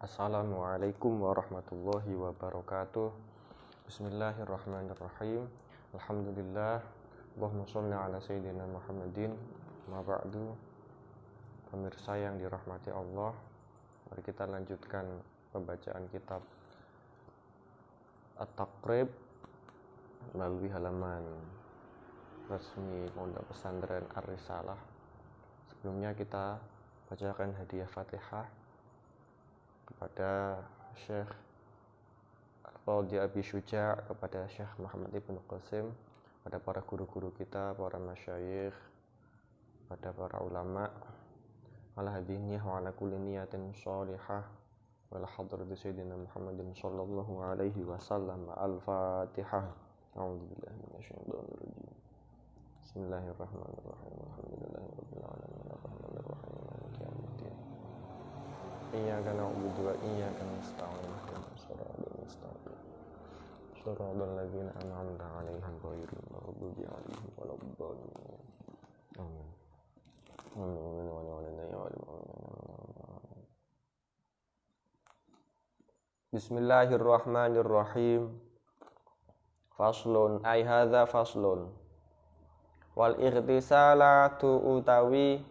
Assalamualaikum warahmatullahi wabarakatuh. Bismillahirrahmanirrahim. Alhamdulillah. Allahumma sholli ala sayyidina Muhammadin. Ma ba'du. Pemirsa yang dirahmati Allah, mari kita lanjutkan pembacaan kitab At-Taqrib melalui halaman resmi Pondok Pesantren Ar-Risalah. Sebelumnya kita bacakan hadiah Fatihah kepada Syekh Al-Qadhi Abi Syuja', kepada Syekh Muhammad Ibn Qasim, pada para guru-guru kita, para masyayikh, pada para ulama, ala hadhihi wa ala kulli niyatin shalihah wa ala hadrati sayyidina Muhammadin sallallahu alaihi wasallam. Al-Fatihah. A'udzubillahi minasyaitonir rajim. Bismillahirrahmanirrahim. Alhamdulillahirabbil alamin arrahmanir rahim maliki yaumiddin. Iyyaka na'budu wa iyyaka nasta'in ihdinas siratal mustaqim siratal ladzina an'amta 'alaihim ghairil maghdubi 'alaihim waladdallin. Amin. Bismillahirrahmanirrahim. Faslun ay hadza faslun. Wal ightisalatu utawi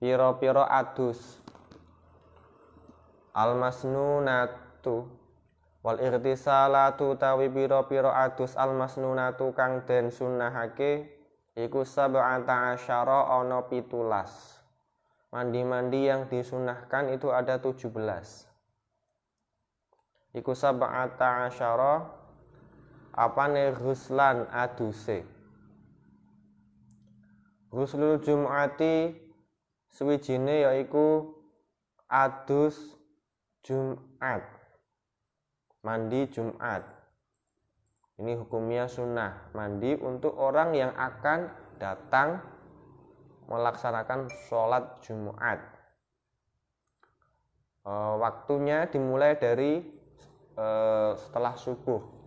piro-piro adus al-masnunatu. Wal ightisalatu utawi piro-piro adus al-masnunatu kang den sunnahake iku sab'ata asyara ana 17. Mandi-mandi yang disunahkan itu ada 17. Iku sab'ata asyara apane ghuslan aduse. Ghuslul Jum'ati suwijine yaiku adus Jumat, mandi Jumat. Ini hukumnya sunnah, mandi untuk orang yang akan datang melaksanakan sholat Jumat. Waktunya dimulai dari setelah subuh.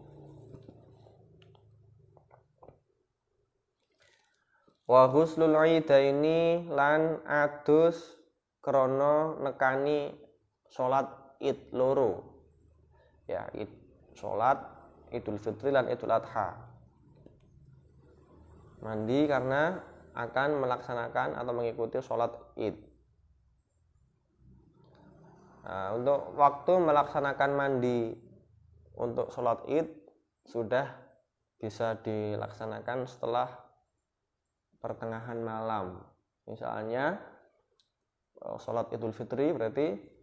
Wa ghuslul idaini lan adus krana nekani salat Id loro. Ya, salat Idul Fitri lan Idul Adha. Mandi karena akan melaksanakan atau mengikuti salat Id. Nah, untuk waktu melaksanakan mandi untuk salat Id sudah bisa dilaksanakan setelah pertengahan malam. Misalnya sholat Idul Fitri berarti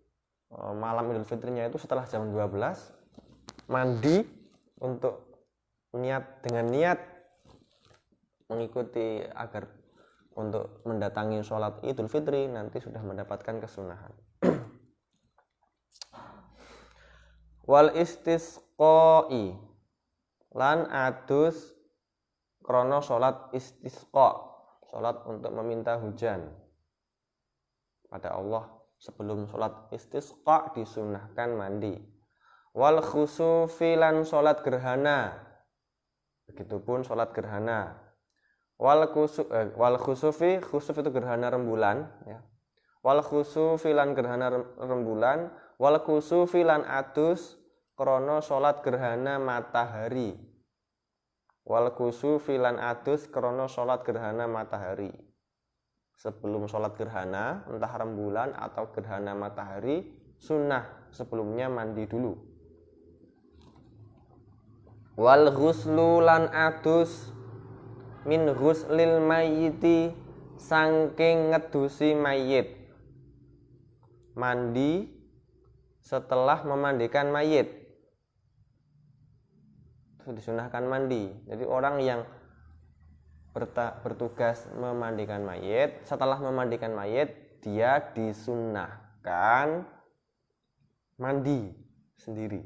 malam Idul Fitrinya itu setelah jam 12, mandi untuk dengan niat mengikuti agar untuk mendatangi sholat Idul Fitri, nanti sudah mendapatkan kesunahan. Wal istisqai lan adus krono sholat istisqa, sholat untuk meminta hujan pada Allah. Sebelum sholat istisqa disunahkan mandi. Wal khusufi lan sholat gerhana, begitupun sholat gerhana. Wal khusufi, khusuf itu gerhana rembulan, ya. Wal khusufi lan gerhana rembulan, wal khusufi lan adus krono sholat gerhana matahari. Wal kusufi lan adus krono sholat gerhana matahari. Sebelum sholat gerhana, entah rembulan atau gerhana matahari, sunnah sebelumnya mandi dulu. Wal ghuslu lan adus min ghuslil mayyiti saking ngedusi mayit. Mandi setelah memandikan mayit. Disunahkan mandi. Jadi orang yang bertugas memandikan mayit, setelah memandikan mayit dia disunnahkan mandi sendiri.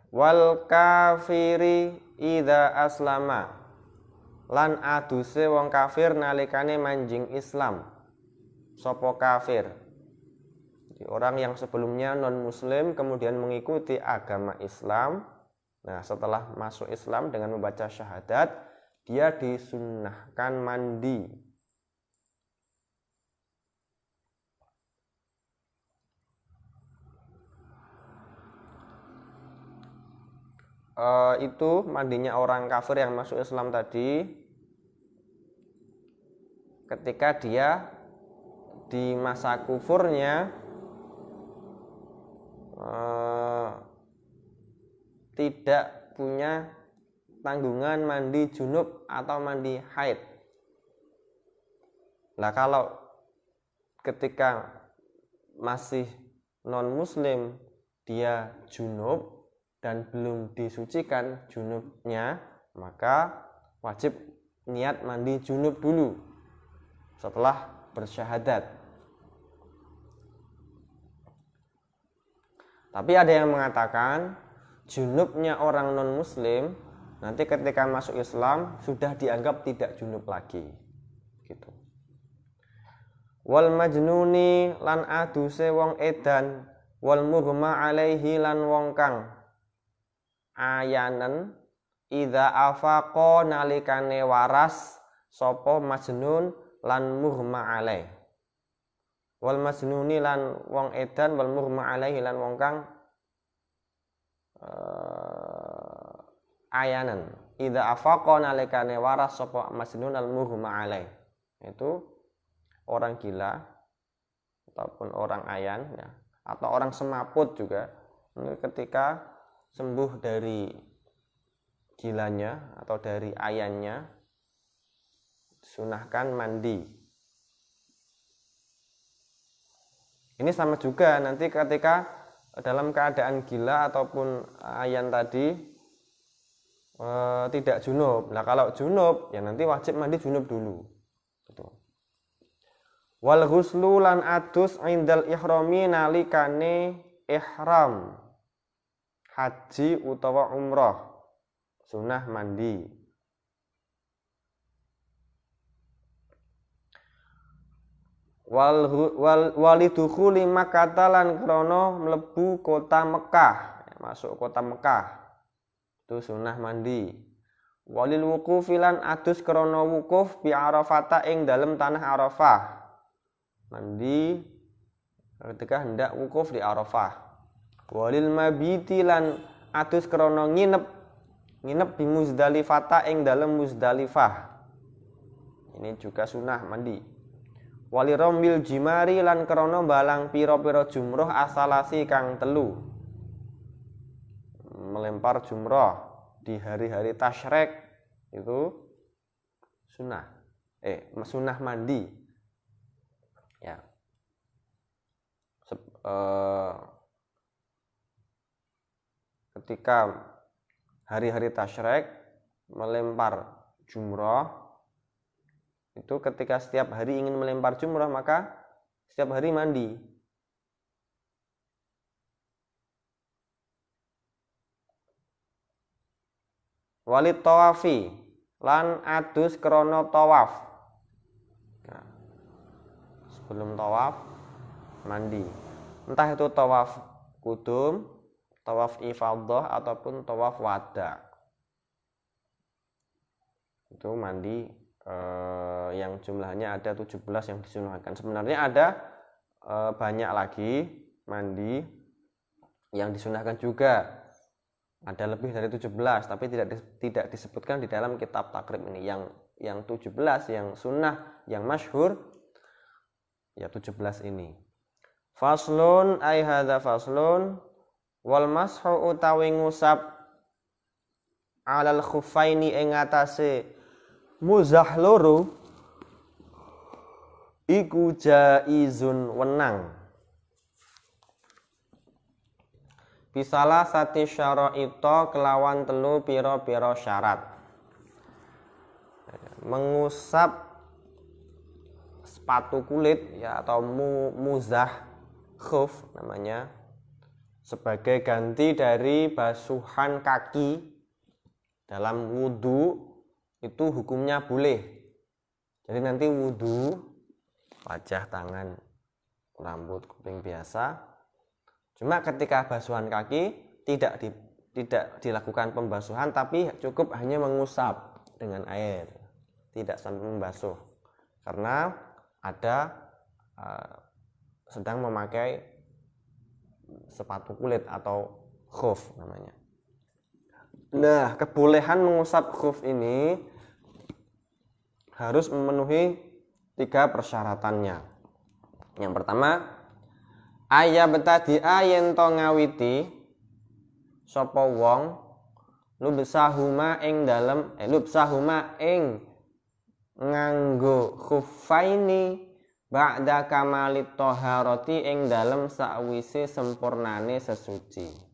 Wal kafiri idza aslama lan aduse wong kafir nalikane manjing Islam. Sopo kafir? Orang yang sebelumnya non muslim kemudian mengikuti agama Islam. Nah, setelah masuk Islam dengan membaca syahadat, dia disunnahkan mandi. itu mandinya orang kafir yang masuk Islam tadi ketika dia di masa kufurnya tidak punya tanggungan mandi junub atau mandi haid. Nah, kalau ketika masih non muslim dia junub dan belum disucikan junubnya, maka wajib niat mandi junub dulu setelah bersyahadat. Tapi ada yang mengatakan junubnya orang non muslim nanti ketika masuk Islam sudah dianggap tidak junub lagi gitu. Wal majnuni lan aduse wong edan, wal mughma alaihi lan wong kang ayanen idza afaqa nalikane waras sapa majnun lan mughma alaih. Wal majnuni lan wong edan, wal mughma alaihi lan wong kang ayanen idza afaqa nalikane waras sapa majnun al mughma alaih. Itu orang gila ataupun orang ayan ya, atau orang semaput juga ketika sembuh dari gilanya atau dari ayannya sunahkan mandi. Ini sama juga nanti ketika dalam keadaan gila ataupun ayan tadi tidak junub. Nah, kalau junub ya nanti wajib mandi junub dulu. Gitu. Wal ghuslu lan adus indal ihrami nalikane ihram haji utawa umrah sunah mandi. Walidukhuli Makkah lan krana mlebu kota Mekah, masuk kota Mekah itu sunah mandi. Walil wuqufi lan adus krana wukuf bi Arafata ing dalem tanah Arafah, mandi ketika hendak wukuf di Arafah. Walil mabiti lan adus krana nginep di Muzdalifah ing dalem Muzdalifah, ini juga sunah mandi. Wali rombil jimari lan krana balang pira-pira jumroh asalasi kang telu, melempar jumroh di hari-hari tasyrik itu sunah sunah mandi ya. Ketika hari-hari tasyrik melempar jumroh itu ketika setiap hari ingin melempar jumrah maka setiap hari mandi. Walid tawafi lan adus krana tawaf. Nah, sebelum tawaf mandi. Entah itu tawaf kudum, tawaf ifadhah ataupun tawaf wada. Itu mandi yang jumlahnya ada 17 yang disunahkan. Sebenarnya ada banyak lagi mandi yang disunahkan juga. Ada lebih dari 17 tapi tidak disebutkan di dalam kitab takrib ini. Yang 17 yang sunnah, yang masyhur ya 17 ini. Faslun ay hadza faslun wal mashu utawi ngusap alal khuffaini ing atase muzah loro iku jaizun wenang bisalah sati syara'ita kelawan telu pira-pira syarat. Mengusap sepatu kulit ya atau muzah khuf namanya sebagai ganti dari basuhan kaki dalam wudu itu hukumnya boleh. Jadi nanti wudu wajah, tangan, rambut, kuping biasa. Cuma ketika basuhan kaki tidak dilakukan pembasuhan tapi cukup hanya mengusap dengan air, tidak sampai membasuh. Karena ada sedang memakai sepatu kulit atau khuf namanya. Nah, kebolehan mengusap khuf ini harus memenuhi 3 persyaratannya. Yang pertama, ayabtadi'a yen to ngawiti sapa wong lubsahuma ing dalem lubsahuma ing nganggo khuffaini ba'da kamalit thaharati ing dalem sakwise sempurnane sesuci.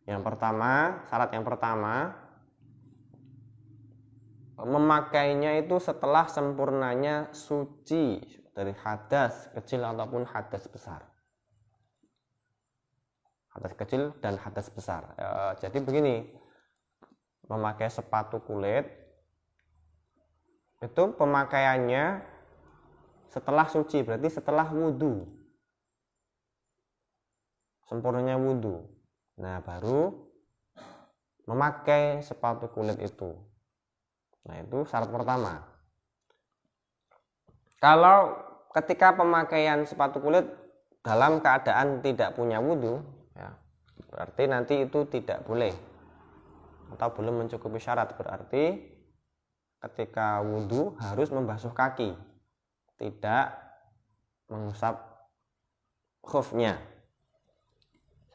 Yang pertama, syarat yang pertama, memakainya itu setelah sempurnanya suci dari hadas kecil ataupun hadas besar. Hadas kecil dan hadas besar. Jadi begini, memakai sepatu kulit itu pemakaiannya setelah suci, berarti setelah wudhu, sempurnanya wudhu. Nah, baru memakai sepatu kulit itu. Nah, itu syarat pertama. Kalau ketika pemakaian sepatu kulit dalam keadaan tidak punya wudhu, ya, berarti nanti itu tidak boleh atau belum mencukupi syarat. Berarti ketika wudhu harus membasuh kaki, tidak mengusap khufnya.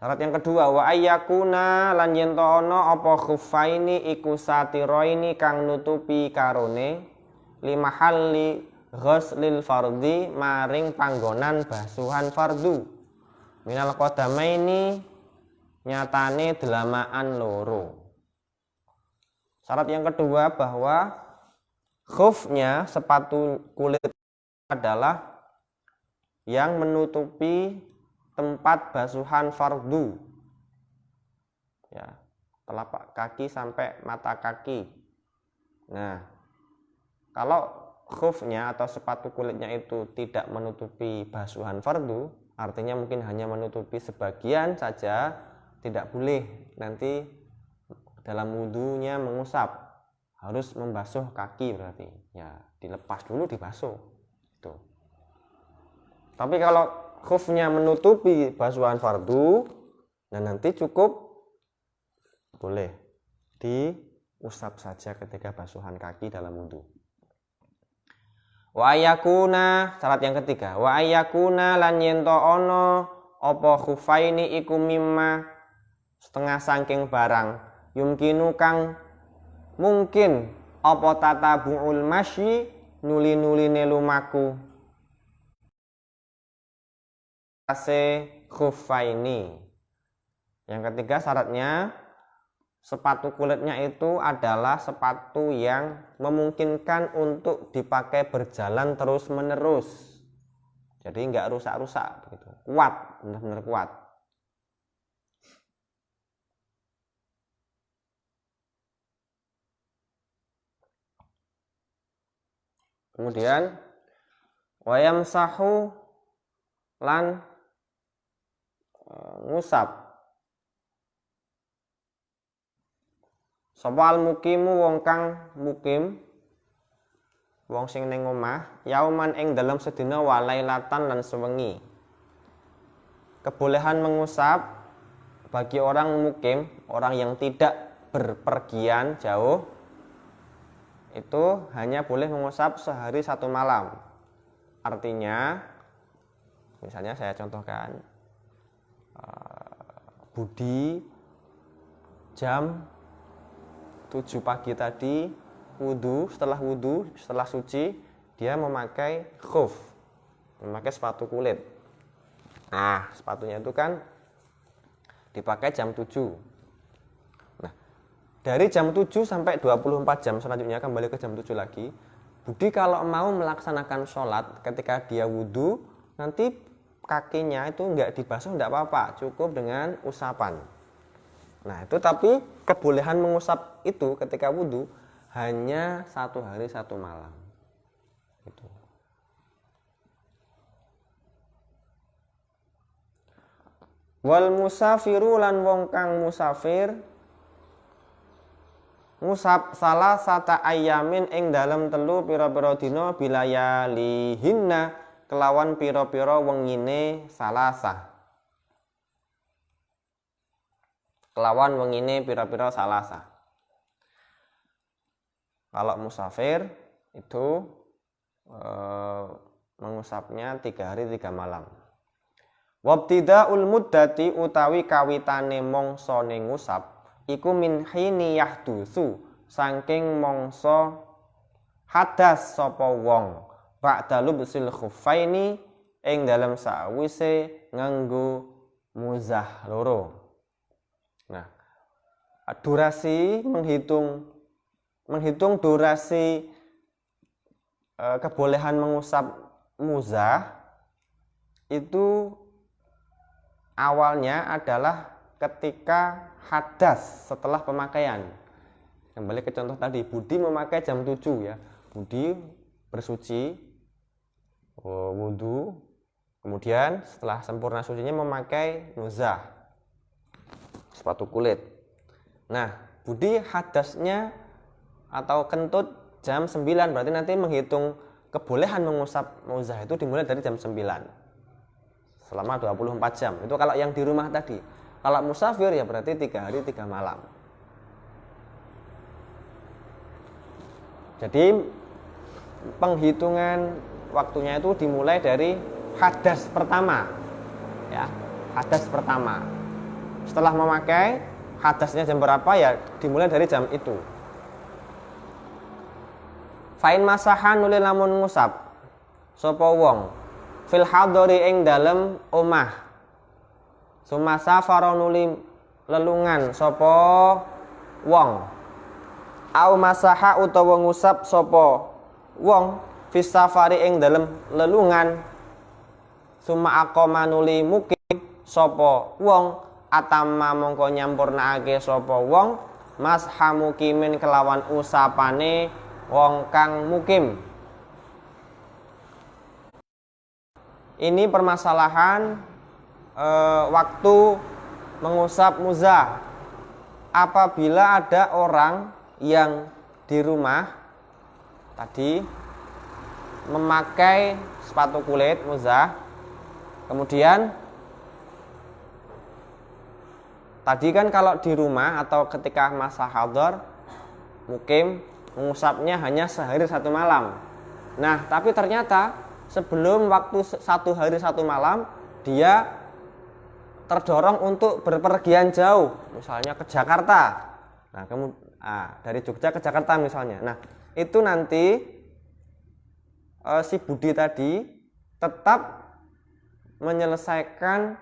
Syarat yang kedua, wa ayyakuna lan yen to ana apa khuffaini iku satiroini kang nutupi karone limahalli ghuslil fardhi maring panggonan basuhan fardu. Minal qadamaini nyatane delamaan loro. Syarat yang kedua bahwa khufnya sepatu kulit adalah yang menutupi tempat basuhan fardu, ya, telapak kaki sampai mata kaki. Nah, kalau khufnya atau sepatu kulitnya itu tidak menutupi basuhan fardu, artinya mungkin hanya menutupi sebagian saja, tidak boleh nanti dalam wudhunya mengusap, harus membasuh kaki berarti, ya, dilepas dulu dibasuh. Itu. Tapi kalau khufnya menutupi basuhan fardu, dan nanti cukup boleh diusap saja ketika basuhan kaki dalam wudhu. Wa ayakuna, syarat yang ketiga, wa ayakuna lan yento ono apa khuffaini iku mimma setengah saking barang yumkinu kang mungkin apa tatabu'ul masyi nuli-nuline lumaku khuffaini. Yang ketiga syaratnya sepatu kulitnya itu adalah sepatu yang memungkinkan untuk dipakai berjalan terus menerus. Jadi nggak rusak-rusak begitu. Kuat, benar-benar kuat. Kemudian wayamsahu lan ngusap sapa al mukimu wong kang mukim, wong sing ning omah, yauman ing dalam sedina walailatan lan sewengi. Kebolehan mengusap bagi orang mukim, orang yang tidak berpergian jauh, itu hanya boleh mengusap sehari 1 malam. Artinya, misalnya saya contohkan, Budi jam 7 pagi tadi wudhu, setelah suci dia memakai khuf, memakai sepatu kulit. Nah, sepatunya itu kan dipakai jam 7. Nah, dari jam 7 sampai 24 jam selanjutnya kembali ke jam 7 lagi, Budi kalau mau melaksanakan sholat ketika dia wudhu, nanti kakinya itu enggak dibasuh, enggak apa-apa, cukup dengan usapan. Nah, itu tapi kebolehan mengusap itu ketika wudhu hanya 1 hari 1 malam. Gitu. Wal musafiru lan wong kang musafir ngusap salah sata ayamin ing dalem 3 pira-pira dina bilayalihinna kelawan pira-pira wengine salasah. kelawan wengine pira-pira Salasa. Kalau musafir itu mengusapnya 3 hari 3 malam. Wabtidaul muddati utawi kawitane mongsane ngusap iku min hini yahdusu saking mangsa hadas sapa wong ba'da lubsil khuffaini ing dalem sawise nganggo muzah loro. Nah, durasi menghitung durasi kebolehan mengusap muzah itu awalnya adalah ketika hadas setelah pemakaian. Kembali ke contoh tadi, Budi memakai jam 7 ya. Budi bersuci, wudhu, kemudian setelah sempurna sucinya memakai muzah, sepatu kulit. Nah, Budi hadasnya atau kentut jam 9, berarti nanti menghitung kebolehan mengusap muzah itu dimulai dari jam 9 selama 24 jam. Itu kalau yang di rumah tadi. Kalau musafir ya berarti 3 hari 3 malam. Jadi penghitungan waktunya itu dimulai dari hadas pertama. Ya, hadas pertama. Setelah memakai, hadasnya jam berapa ya dimulai dari jam itu. Fain masahan nuli lamun ngusap sapa wong fil hadori ing dalem omah sumasa faronuli lelungan sapa wong au masaha utawa ngusap sapa wong fis safari ing dalem lelungan summa aqama nuli mukim sapa wong atama mongko nyampurnakake sapa wong masha mukimin kelawan usapane wong kang mukim. Ini permasalahan waktu mengusap muzah. Apabila ada orang yang di rumah tadi memakai sepatu kulit muzah, kemudian tadi kan kalau di rumah atau ketika masa hadar mukim mengusapnya hanya sehari 1 malam. Nah, tapi ternyata sebelum waktu 1 hari 1 malam dia terdorong untuk berpergian jauh, misalnya ke Jakarta. Nah, dari Jogja ke Jakarta misalnya. Nah, itu nanti si Budi tadi tetap menyelesaikan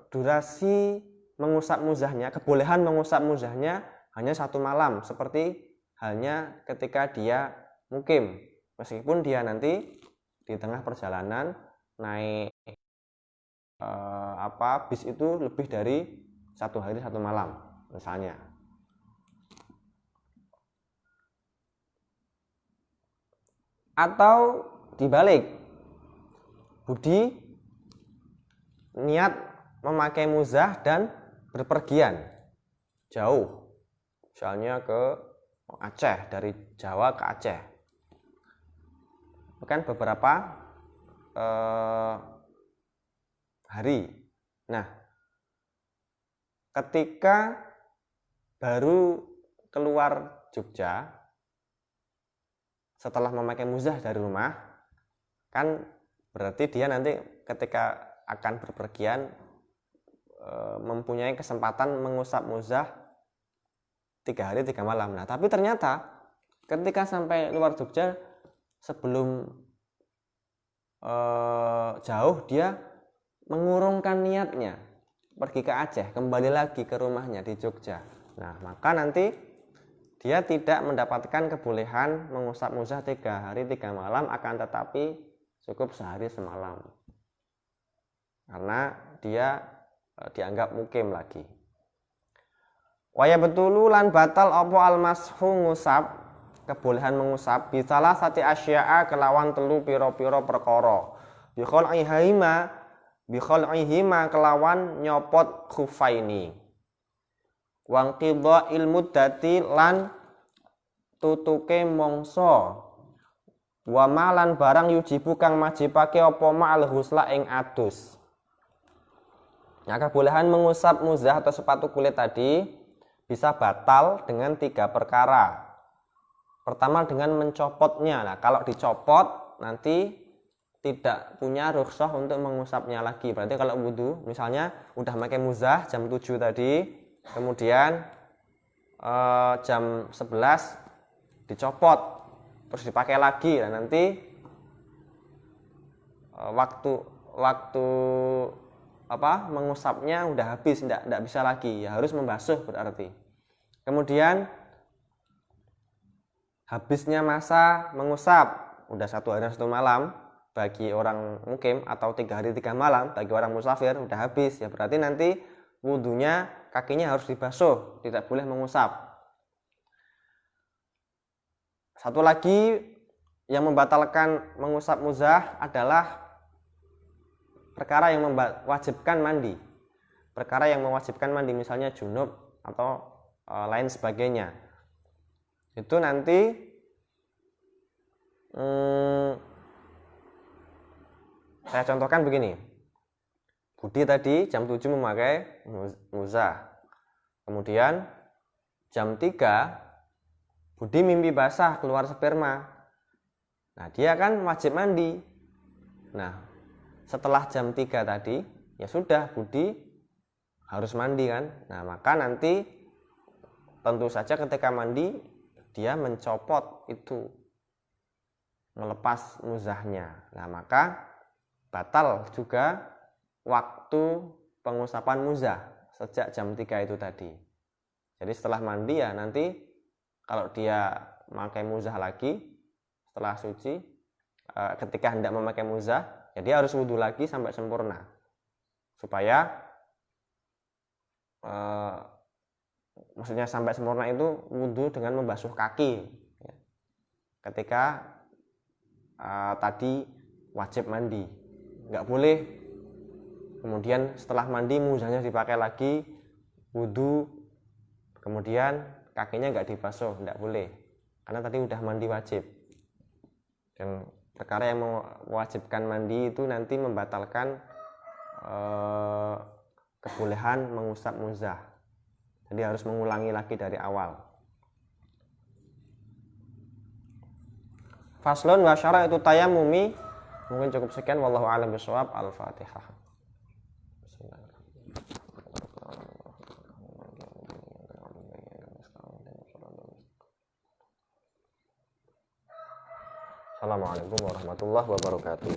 durasi mengusap muzahnya, kebolehan mengusap muzahnya hanya 1 malam, seperti halnya ketika dia mukim, meskipun dia nanti di tengah perjalanan naik bis itu lebih dari 1 hari 1 malam misalnya. Atau dibalik, Budi niat memakai muzah dan berpergian jauh, misalnya ke Aceh, dari Jawa ke Aceh, bukan beberapa hari. Nah, ketika baru keluar Jogja setelah memakai muzah dari rumah, kan berarti dia nanti ketika akan berpergian mempunyai kesempatan mengusap muzah 3 hari 3 malam. Nah, tapi ternyata ketika sampai luar Jogja sebelum jauh dia mengurungkan niatnya pergi ke Aceh, kembali lagi ke rumahnya di Jogja. Nah, maka nanti dia tidak mendapatkan kebolehan mengusap muzah 3 hari 3 malam, akan tetapi cukup sehari semalam, karena dia dianggap mukim lagi. Waya betulu lan batal apa almashu ngusap, kebolehan mengusap bisalah sati asya'a kelawan 3 pira-pira perkara. Bikhal'ihima kelawan nyopot khufaini. Wang qidha ilmuddati lan tutuke mangsa. Wa malan barang yujibu kang majibake apa ma'al husla ing adus. Nah, kebolehan mengusap muzah atau sepatu kulit tadi bisa batal dengan 3 perkara. Pertama dengan mencopotnya. Nah, kalau dicopot nanti tidak punya rukhsah untuk mengusapnya lagi. Berarti kalau wudhu, misalnya udah pakai muzah jam 7 tadi, kemudian jam 11 dicopot, terus dipakai lagi. Nah, nanti waktu mengusapnya udah habis, tidak bisa lagi, ya harus membasuh berarti. Kemudian habisnya masa mengusap, udah 1 hari 1 malam bagi orang mukim atau 3 hari 3 malam bagi orang musafir udah habis, ya berarti nanti wudhunya kakinya harus dibasuh, tidak boleh mengusap. Satu lagi yang membatalkan mengusap muzah adalah perkara yang mewajibkan mandi. Perkara yang mewajibkan mandi, misalnya junub atau lain sebagainya. Itu nanti saya contohkan begini. Budi tadi jam 7 memakai muzah. Kemudian jam 3 Budi mimpi basah, keluar sperma. Nah, dia kan wajib mandi. Nah, setelah jam 3 tadi, ya sudah, Budi harus mandi kan. Nah, maka nanti tentu saja ketika mandi dia mencopot itu, melepas muzahnya. Nah, maka batal juga waktu pengusapan muzah sejak jam 3 itu tadi. Jadi setelah mandi ya nanti kalau dia memakai muzah lagi setelah suci, ketika hendak memakai muzah, ya dia harus wudhu lagi sampai sempurna, supaya maksudnya sampai sempurna itu wudhu dengan membasuh kaki ya. Ketika tadi wajib mandi, nggak boleh kemudian setelah mandi muzahnya dipakai lagi, wudhu kemudian kakinya nggak dibasuh, nggak boleh, karena tadi udah mandi wajib. Dan perkara yang mewajibkan mandi itu nanti membatalkan kebolehan mengusap muzah. Jadi harus mengulangi lagi dari awal. Faslun wa syara'atu tayammumi. Mungkin cukup sekian, wallahu a'lam bishawab. Al-Fatihah. Assalamualaikum warahmatullahi wabarakatuh.